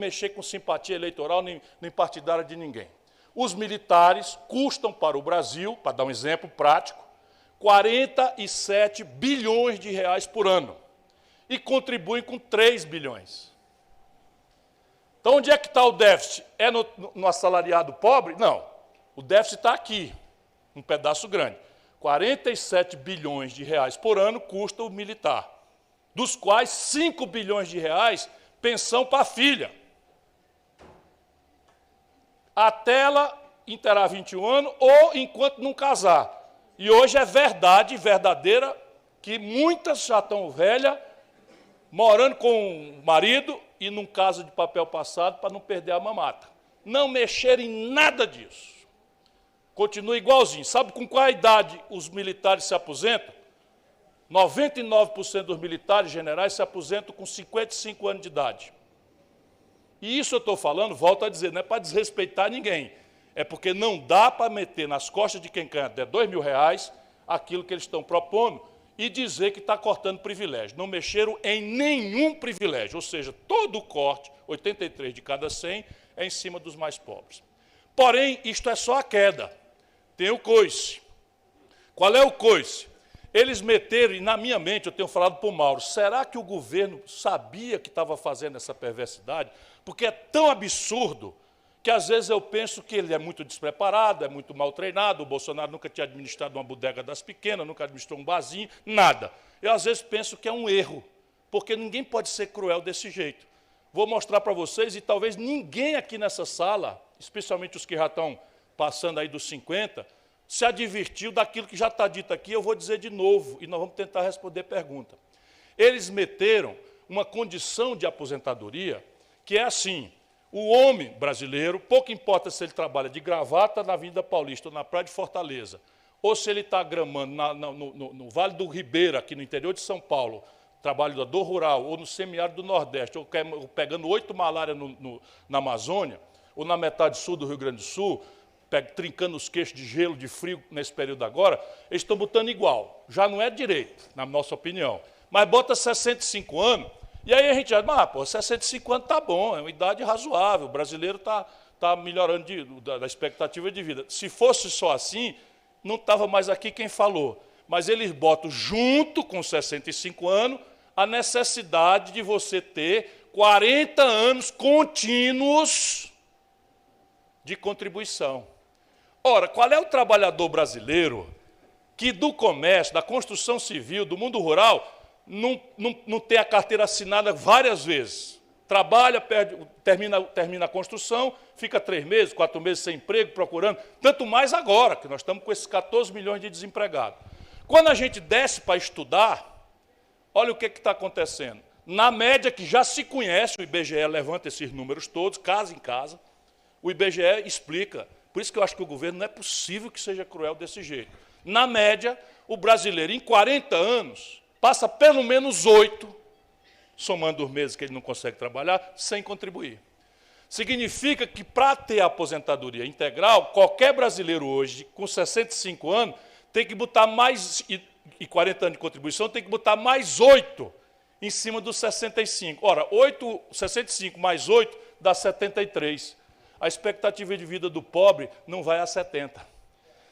mexer com simpatia eleitoral nem partidária de ninguém. Os militares custam para o Brasil, para dar um exemplo prático, 47 bilhões de reais por ano e contribuem com 3 bilhões. Então, onde é que está o déficit? É no assalariado pobre? Não. O déficit está aqui, um pedaço grande. 47 bilhões de reais por ano custa o militar, dos quais 5 bilhões de reais pensão para a filha. Até ela interar 21 anos ou enquanto não casar. E hoje é verdade, verdadeira, que muitas já estão velhas, morando com o marido e num casa de papel passado para não perder a mamata. Não mexer em nada disso. Continua igualzinho. Sabe com qual idade os militares se aposentam? 99% dos militares generais se aposentam com 55 anos de idade. E isso eu estou falando, volto a dizer, não é para desrespeitar ninguém. É porque não dá para meter nas costas de quem ganha até R$2.000 aquilo que eles estão propondo e dizer que está cortando privilégio. Não mexeram em nenhum privilégio, ou seja, todo o corte, 83 de cada 100, é em cima dos mais pobres. Porém, isto é só a queda. Tem o coice. Qual é o coice? Eles meteram, e na minha mente, eu tenho falado para o Mauro, será que o governo sabia que estava fazendo essa perversidade? Porque é tão absurdo que, às vezes, eu penso que ele é muito despreparado, é muito mal treinado, o Bolsonaro nunca tinha administrado uma bodega das pequenas, nunca administrou um barzinho, nada. Eu, às vezes, penso que é um erro, porque ninguém pode ser cruel desse jeito. Vou mostrar para vocês, e talvez ninguém aqui nessa sala, especialmente os que já estão passando aí dos 50, se advertiu daquilo que já está dito aqui, eu vou dizer de novo, e nós vamos tentar responder pergunta. Eles meteram uma condição de aposentadoria que é assim, o homem brasileiro, pouco importa se ele trabalha de gravata na Avenida Paulista ou na Praia de Fortaleza, ou se ele está gramando no Vale do Ribeira, aqui no interior de São Paulo, trabalhador rural, ou no semiárido do Nordeste, ou pegando 8 malárias na Amazônia, ou na metade sul do Rio Grande do Sul, trincando os queixos de gelo, de frio nesse período agora, eles estão botando igual. Já não é direito, na nossa opinião. Mas bota 65 anos, e aí a gente diz, 65 anos está bom, é uma idade razoável, o brasileiro está melhorando da expectativa de vida. Se fosse só assim, não estava mais aqui quem falou. Mas eles botam junto com 65 anos a necessidade de você ter 40 anos contínuos de contribuição. Ora, qual é o trabalhador brasileiro que do comércio, da construção civil, do mundo rural, não tem a carteira assinada várias vezes? Trabalha, termina a construção, fica 3 meses, 4 meses sem emprego, procurando, tanto mais agora, que nós estamos com esses 14 milhões de desempregados. Quando a gente desce para estudar, olha o que está acontecendo. Na média que já se conhece, o IBGE levanta esses números todos, casa em casa, o IBGE explica. Por isso que eu acho que o governo não é possível que seja cruel desse jeito. Na média, o brasileiro, em 40 anos, passa pelo menos 8, somando os meses que ele não consegue trabalhar, sem contribuir. Significa que, para ter a aposentadoria integral, qualquer brasileiro hoje, com 65 anos, tem que botar mais, e 40 anos de contribuição, tem que botar mais 8 em cima dos 65. Ora, 65 mais 8 dá 73. A expectativa de vida do pobre não vai a 70.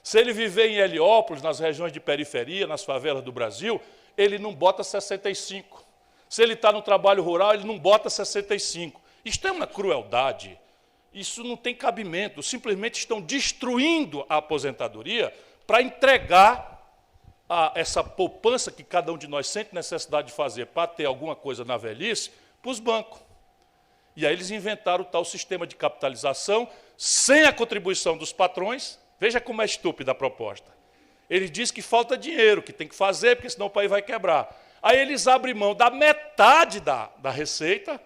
Se ele viver em Heliópolis, nas regiões de periferia, nas favelas do Brasil, ele não bota 65. Se ele está no trabalho rural, ele não bota 65. Isto é uma crueldade. Isso não tem cabimento. Simplesmente estão destruindo a aposentadoria para entregar essa poupança que cada um de nós sente necessidade de fazer para ter alguma coisa na velhice para os bancos. E aí eles inventaram o tal sistema de capitalização sem a contribuição dos patrões. Veja como é estúpida a proposta. Eles dizem que falta dinheiro, que tem que fazer, porque senão o país vai quebrar. Aí eles abrem mão da metade da receita.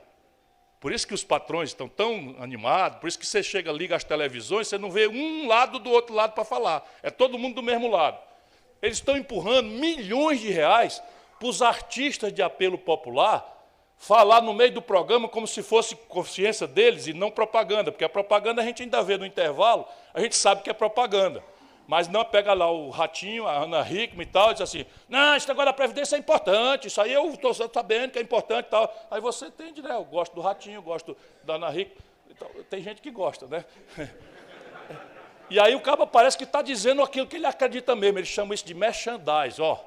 Por isso que os patrões estão tão animados, por isso que você chega, liga as televisões, você não vê um lado do outro lado para falar. É todo mundo do mesmo lado. Eles estão empurrando milhões de reais para os artistas de apelo popular falar no meio do programa como se fosse consciência deles e não propaganda, porque a propaganda a gente ainda vê no intervalo, a gente sabe que é propaganda. Mas não pega lá o Ratinho, a Ana Hickman e tal, e diz assim, não, esse negócio da Previdência é importante, isso aí eu estou sabendo que é importante e tal. Aí você entende, né? Eu gosto do Ratinho, eu gosto da Ana Hickman. Então, tem gente que gosta, né? E aí o cabo parece que está dizendo aquilo que ele acredita mesmo, ele chama isso de merchandise, ó.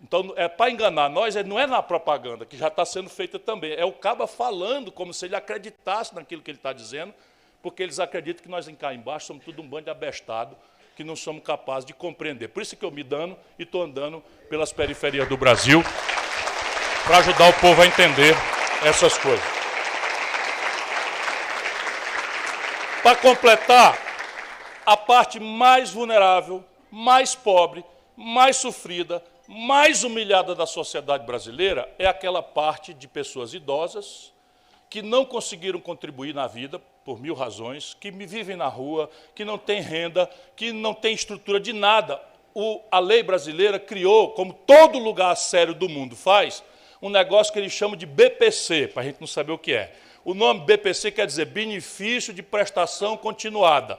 Então, é para enganar nós, não é na propaganda, que já está sendo feita também, é o cabo falando como se ele acreditasse naquilo que ele está dizendo, porque eles acreditam que nós cá embaixo somos tudo um bando de abestado, que não somos capazes de compreender. Por isso que eu me dano e estou andando pelas periferias do Brasil, para ajudar o povo a entender essas coisas. Para completar, a parte mais vulnerável, mais pobre, mais sofrida, mais humilhada da sociedade brasileira é aquela parte de pessoas idosas que não conseguiram contribuir na vida por 1000 razões, que vivem na rua, que não têm renda, que não têm estrutura de nada. A lei brasileira criou, como todo lugar sério do mundo faz, um negócio que eles chamam de BPC, para a gente não saber o que é. O nome BPC quer dizer Benefício de Prestação Continuada.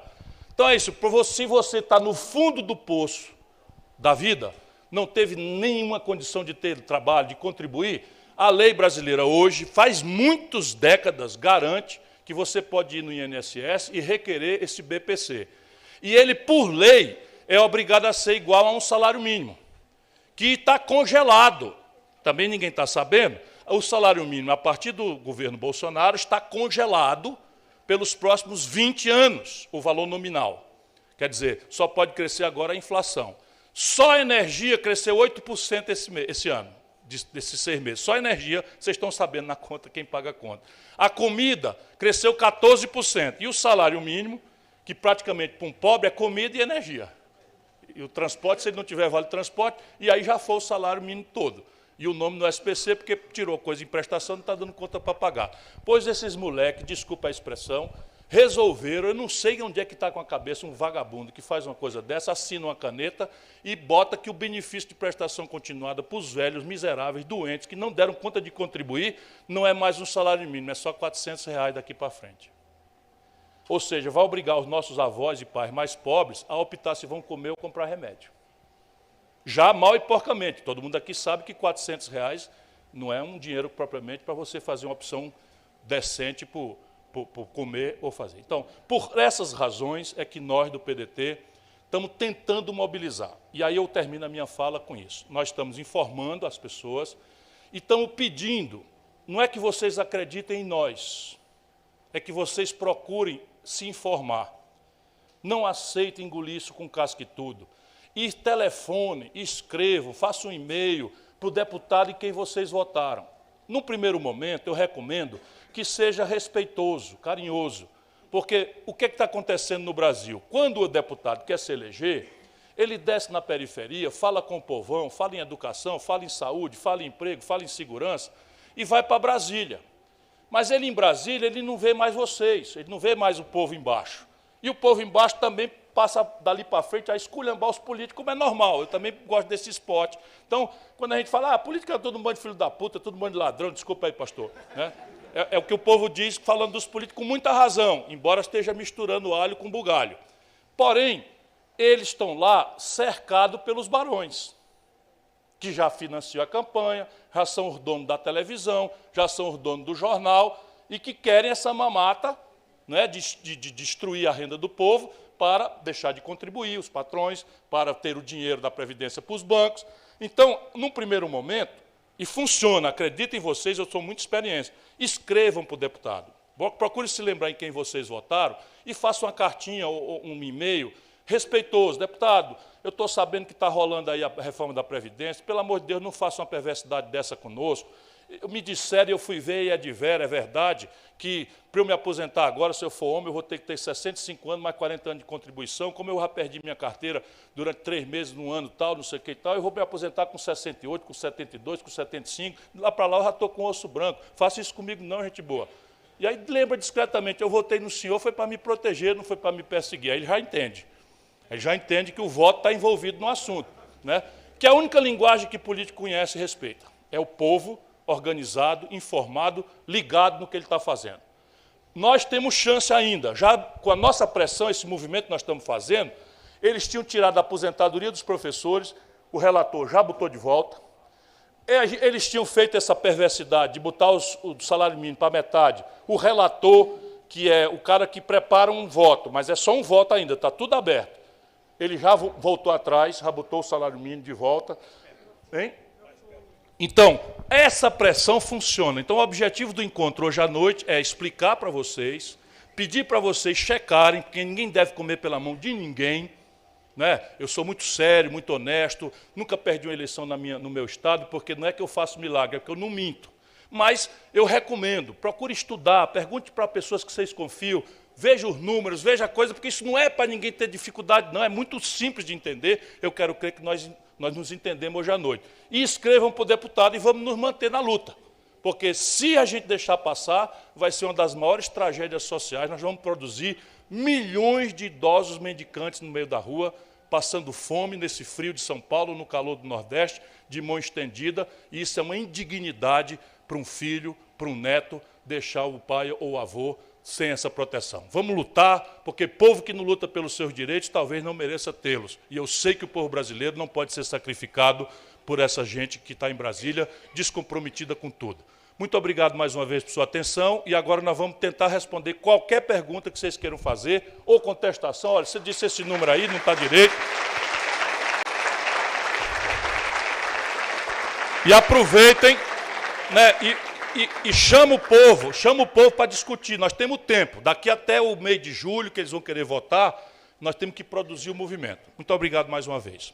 Então é isso, se você está no fundo do poço da vida, não teve nenhuma condição de ter trabalho, de contribuir, a lei brasileira hoje, faz muitas décadas, garante que você pode ir no INSS e requerer esse BPC. E ele, por lei, é obrigado a ser igual a um salário mínimo, que está congelado. Também ninguém está sabendo. O salário mínimo, a partir do governo Bolsonaro, está congelado pelos próximos 20 anos, o valor nominal. Quer dizer, só pode crescer agora a inflação. Só a energia cresceu 8% esse ano, desses 6 meses. Só a energia, vocês estão sabendo na conta, quem paga a conta. A comida cresceu 14%. E o salário mínimo, que praticamente para um pobre é comida e energia. E o transporte, se ele não tiver vale transporte, e aí já foi o salário mínimo todo. E o nome no SPC, porque tirou coisa em prestação, não está dando conta para pagar. Pois esses moleques, desculpa a expressão, resolveram, eu não sei onde é que está com a cabeça um vagabundo que faz uma coisa dessa, assina uma caneta e bota que o benefício de prestação continuada para os velhos, miseráveis, doentes, que não deram conta de contribuir, não é mais um salário mínimo, é só R$400 daqui para frente. Ou seja, vai obrigar os nossos avós e pais mais pobres a optar se vão comer ou comprar remédio. Já mal e porcamente, todo mundo aqui sabe que R$400 não é um dinheiro propriamente para você fazer uma opção decente por comer ou fazer. Então, por essas razões é que nós do PDT estamos tentando mobilizar. E aí eu termino a minha fala com isso. Nós estamos informando as pessoas e estamos pedindo, não é que vocês acreditem em nós, é que vocês procurem se informar. Não aceitem engolir isso com casca e tudo. E telefone, escrevam, façam um e-mail para o deputado em quem vocês votaram. No primeiro momento, eu recomendo que seja respeitoso, carinhoso, porque o que está acontecendo no Brasil? Quando o deputado quer se eleger, ele desce na periferia, fala com o povão, fala em educação, fala em saúde, fala em emprego, fala em segurança, e vai para Brasília. Mas ele em Brasília, ele não vê mais vocês, ele não vê mais o povo embaixo. E o povo embaixo também passa dali para frente a esculhambar os políticos, como é normal. Eu também gosto desse esporte. Então, quando a gente fala, política é todo mundo de filho da puta, todo mundo de ladrão, desculpa aí, pastor. Né? É o que o povo diz, falando dos políticos com muita razão, embora esteja misturando alho com bugalho. Porém, eles estão lá cercados pelos barões, que já financiam a campanha, já são os donos da televisão, já são os donos do jornal, e que querem essa mamata, né, de destruir a renda do povo, para deixar de contribuir, os patrões, para ter o dinheiro da Previdência para os bancos. Então, num primeiro momento, e funciona, acreditem em vocês, eu sou muito experiente, escrevam para o deputado. Procure se lembrar em quem vocês votaram e façam uma cartinha ou um e-mail respeitoso. Deputado, eu estou sabendo que está rolando aí a reforma da Previdência, pelo amor de Deus, não faça uma perversidade dessa conosco. Me disseram, eu fui ver e é de vera, é verdade, que para eu me aposentar agora, se eu for homem, eu vou ter que ter 65 anos, mais 40 anos de contribuição. Como eu já perdi minha carteira durante 3 meses, num ano tal, não sei o que e tal, eu vou me aposentar com 68, com 72, com 75, lá para lá eu já estou com osso branco. Faça isso comigo não, gente boa. E aí lembra discretamente, eu votei no senhor, foi para me proteger, não foi para me perseguir. Aí ele já entende. Ele já entende que o voto está envolvido no assunto. Né? Que a única linguagem que político conhece e respeita é o povo organizado, informado, ligado no que ele está fazendo. Nós temos chance ainda, já com a nossa pressão, esse movimento que nós estamos fazendo, eles tinham tirado a aposentadoria dos professores, o relator já botou de volta. Eles tinham feito essa perversidade de botar o salário mínimo para metade. O relator, que é o cara que prepara um voto, mas é só um voto ainda, está tudo aberto. Ele já voltou atrás, já botou o salário mínimo de volta. Hein? Então, essa pressão funciona. Então, o objetivo do encontro hoje à noite é explicar para vocês, pedir para vocês checarem, porque ninguém deve comer pela mão de ninguém. Né? Eu sou muito sério, muito honesto, nunca perdi uma eleição no meu estado, porque não é que eu faço milagre, é que eu não minto. Mas eu recomendo, procure estudar, pergunte para pessoas que vocês confiam, veja os números, veja a coisa, porque isso não é para ninguém ter dificuldade, não, é muito simples de entender. Eu quero crer que nós nos entendemos hoje à noite. E escrevam para o deputado e vamos nos manter na luta. Porque se a gente deixar passar, vai ser uma das maiores tragédias sociais. Nós vamos produzir milhões de idosos mendicantes no meio da rua, passando fome nesse frio de São Paulo, no calor do Nordeste, de mão estendida. E isso é uma indignidade para um filho, para um neto, deixar o pai ou o avô sem essa proteção. Vamos lutar, porque povo que não luta pelos seus direitos talvez não mereça tê-los. E eu sei que o povo brasileiro não pode ser sacrificado por essa gente que está em Brasília, descomprometida com tudo. Muito obrigado mais uma vez por sua atenção, e agora nós vamos tentar responder qualquer pergunta que vocês queiram fazer, ou contestação. Olha, você disse esse número aí, não está direito. E aproveitem, né, e chama o povo para discutir. Nós temos tempo, daqui até o mês de julho, que eles vão querer votar, nós temos que produzir o movimento. Muito obrigado mais uma vez.